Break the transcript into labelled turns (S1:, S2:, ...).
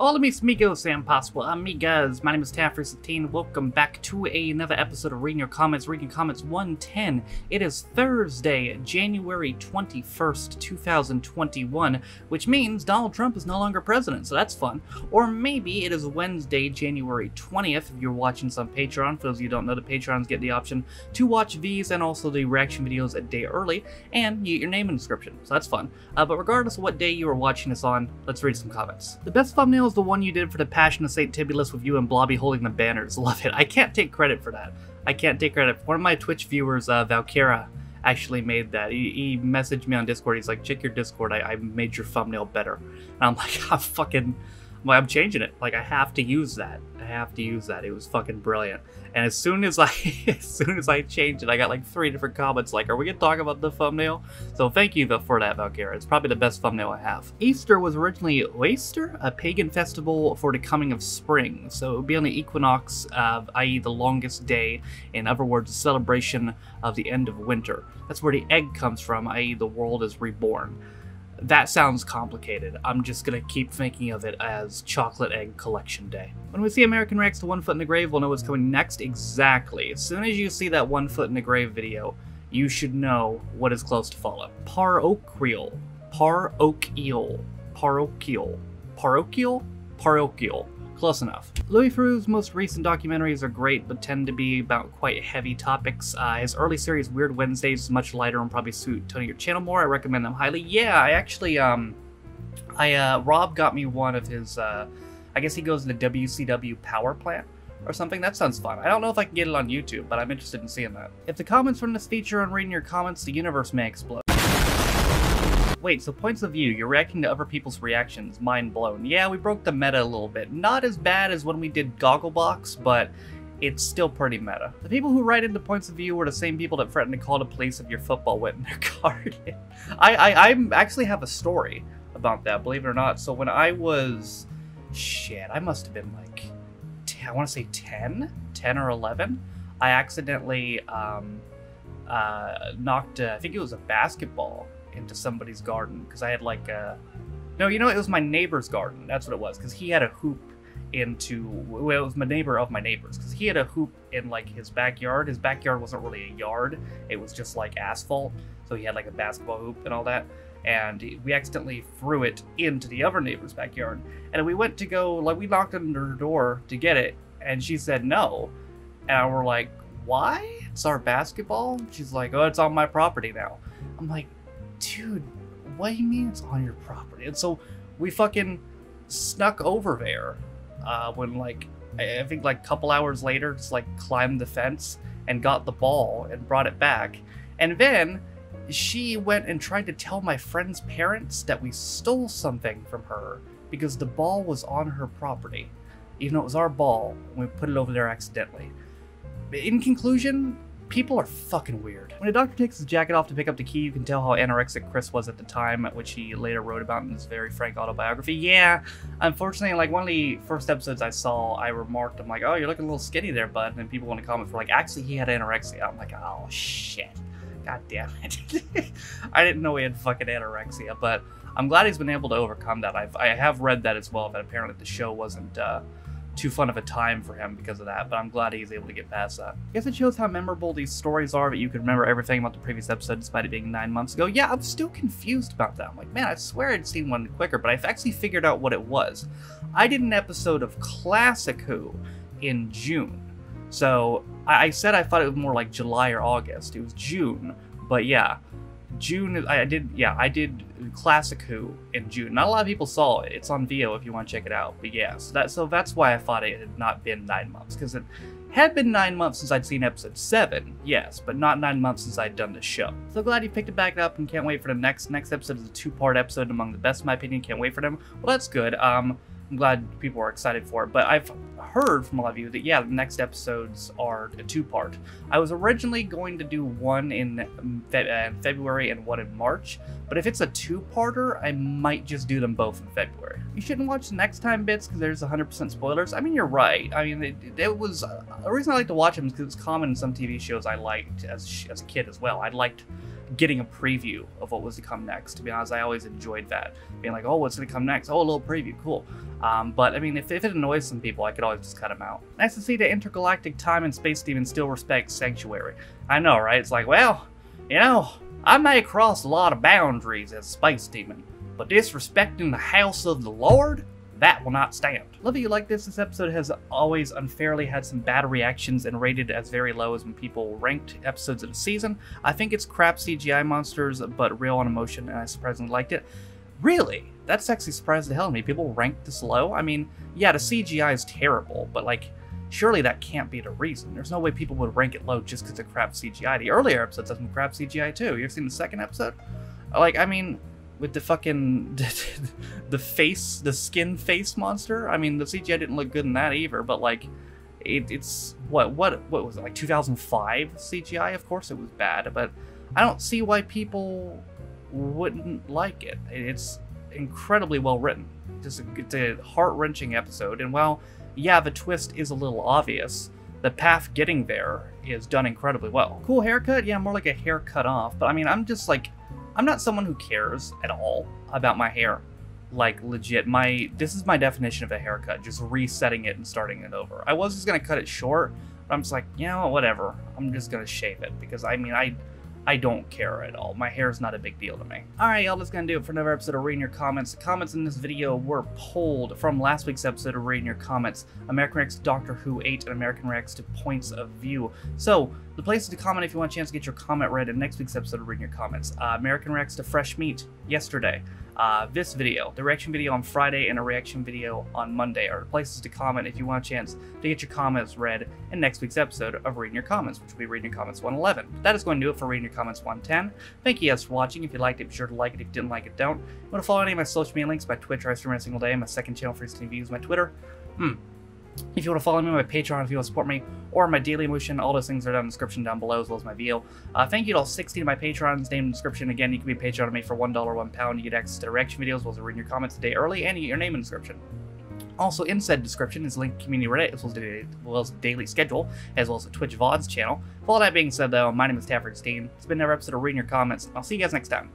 S1: Hola mis amigos and possible amigas, my name is Taffrey16. Welcome back to another episode of Reading Your Comments, Reading Comments 110. It is Thursday, January 21st, 2021, which means Donald Trump is no longer president, so that's fun. Or maybe it is Wednesday, January 20th, if you're watching this on Patreon. For those of you who don't know, the Patrons get the option to watch these and also the reaction videos a day early, and you get your name and description, so that's fun. But regardless of what day you are watching this on, let's read some comments. The best thumbnail is the one you did for the Passion of St. Tibulus with you and Blobby holding the banners. Love it. I can't take credit for that. I can't take credit. One of my Twitch viewers, Valkyra, actually made that. He messaged me on Discord. He's like, check your Discord. I made your thumbnail better. And I'm like, I'm changing it. Like, I have to use that. I have to use that. It was fucking brilliant. And as soon as I changed it, I got like 3 different comments like, are we gonna talk about the thumbnail? So thank you for that, Valkyra. It's probably the best thumbnail I have. Easter was originally Oyster, a pagan festival for the coming of spring. So it would be on the equinox, i.e. the longest day. In other words, a celebration of the end of winter. That's where the egg comes from, i.e. the world is reborn. That sounds complicated. I'm just gonna keep thinking of it as Chocolate Egg Collection Day. When we see American reacts to One Foot in the Grave, we'll know what's coming next. Exactly. As soon as you see that One Foot in the Grave video, you should know what is close to follow. Parochial. Parochial. Parochial. Parochial? Parochial. Close enough. Louis Theroux's most recent documentaries are great, but tend to be about quite heavy topics. His early series, Weird Wednesdays, is much lighter and probably suit Tony your channel more. I recommend them highly. Yeah, I actually, Rob got me one of his, I guess he goes to the WCW Power Plant or something. That sounds fun. I don't know if I can get it on YouTube, but I'm interested in seeing that. If the comments from this feature on Reading Your Comments, the universe may explode. Wait, so points of view, you're reacting to other people's reactions, mind blown. Yeah, we broke the meta a little bit. Not as bad as when we did Gogglebox, but it's still pretty meta. The people who write into points of view were the same people that threatened to call the police if your football went in their garden. I actually have a story about that, believe it or not. So when I was, I must have been like, I want to say 10 or 11, I accidentally knocked, I think it was a basketball, into somebody's garden, because I had like no, you know, it was my neighbor's garden. That's what it was, because he had a hoop well, it was my neighbor of my neighbor's, because he had a hoop in like his backyard. His backyard wasn't really a yard, it was just like asphalt, so he had like a basketball hoop and all that, and we accidentally threw it into the other neighbor's backyard, and we went to go, like, we knocked on her door to get it, and she said no, and we're like, why? It's our basketball? She's like, oh, it's on my property now. I'm like, dude, what do you mean it's on your property? And so we fucking snuck over there when, like, I think like a couple hours later, just like climbed the fence and got the ball and brought it back. And then she went and tried to tell my friend's parents that we stole something from her because the ball was on her property, even though it was our ball and we put it over there accidentally. In conclusion, people are fucking weird. When a doctor takes his jacket off to pick up the key, you can tell how anorexic Chris was at the time, which he later wrote about in his very frank autobiography. Yeah, unfortunately, like, one of the first episodes I saw, I remarked, I'm like, oh, you're looking a little skinny there, bud. And then people in the comments were like, actually, he had anorexia. I'm like, oh, shit. God damn it. I didn't know he had fucking anorexia, but I'm glad he's been able to overcome that. I have read that as well, but apparently the show wasn't too fun of a time for him because of that, but I'm glad he's able to get past that. I guess it shows how memorable these stories are, that you can remember everything about the previous episode despite it being 9 months ago. Yeah, I'm still confused about that. I'm like, man, I swear I'd seen one quicker, but I've actually figured out what it was. I did an episode of Classic Who in June. So I said I thought it was more like July or August. It was June, but yeah. June, I did Classic Who in June. Not a lot of people saw it. It's on VO if you want to check it out. But yeah, so that's why I thought it had not been 9 months, because it had been 9 months since I'd seen episode 7, yes, but not 9 months since I'd done the show. So glad you picked it back up and can't wait for the next episode. Is a 2-part episode, among the best in my opinion. Can't wait for them. Well, that's good. I'm glad people are excited for it, but I've heard from a lot of you that, yeah, the next episodes are a 2-part. I was originally going to do one in February and one in March, but if it's a 2-parter, I might just do them both in February. You shouldn't watch the next time bits because there's 100% spoilers. I mean, you're right. I mean, it was, the reason I like to watch them is because it's common in some TV shows I liked as a kid as well. I liked getting a preview of what was to come next. To be honest, I always enjoyed that. Being like, oh, what's going to come next? Oh, a little preview, cool. But I mean, if it annoys some people, I could always just cut them out. Nice to see the intergalactic time and space demon still respect Sanctuary. I know, right? It's like, well, you know, I may cross a lot of boundaries as a space demon, but disrespecting the house of the Lord? That will not stand. Love that you like this. This episode has always unfairly had some bad reactions and rated as very low as when people ranked episodes of the season. I think it's crap CGI monsters, but real on emotion, and I surprisingly liked it. Really? That's actually surprised the hell out of me. People ranked this low? I mean, yeah, the CGI is terrible, but like, surely that can't be the reason. There's no way people would rank it low just because of crap CGI. The earlier episodes have some crap CGI too. You ever seen the second episode? Like, I mean, with the fucking the skin face monster. I mean, the CGI didn't look good in that either. But like, it's what was it, like 2005 CGI? Of course it was bad, but I don't see why people wouldn't like it. It's incredibly well written. It's a heart-wrenching episode, and while yeah, the twist is a little obvious, the path getting there is done incredibly well. Cool haircut? Yeah, more like a hair cut off. But I mean, I'm not someone who cares at all about my hair. Like, legit, this is my definition of a haircut, just resetting it and starting it over. I was just gonna cut it short, but I'm just like, you know, whatever. I'm just gonna shave it, because I mean, I don't care at all. My hair is not a big deal to me. Alright, y'all, that's gonna do it for another episode of Reading Your Comments. The comments in this video were pulled from last week's episode of Reading Your Comments. American Reacts to Doctor Who 8 and American Reacts to Points of View. So, the places to comment if you want a chance to get your comment read in next week's episode of Reading Your Comments. American Reacts to Fresh Meat yesterday. This video, the reaction video on Friday, and a reaction video on Monday are places to comment if you want a chance to get your comments read in next week's episode of Reading Your Comments, which will be Reading Your Comments 111. But that is going to do it for Reading Your Comments 110. Thank you guys for watching. If you liked it, be sure to like it. If you didn't like it, don't. If you want to follow any of my social media links, my Twitch, I stream every single day. My second channel for streaming views, my Twitter. If you want to follow me on my Patreon, if you want to support me, or my Daily Motion, all those things are down in the description down below, as well as my VO. Thank you to all 16 of my Patrons, named in the description. Again, you can be a Patreon of me for $1, £1. You get access to the reaction videos, as well as reading your comments a day early, and you get your name in the description. Also, in said description is a link to Community Reddit, as well as a daily schedule, as well as a Twitch VODs channel. With all that being said, though, my name is Tafford Steen. It's been another episode of Reading Your Comments. I'll see you guys next time.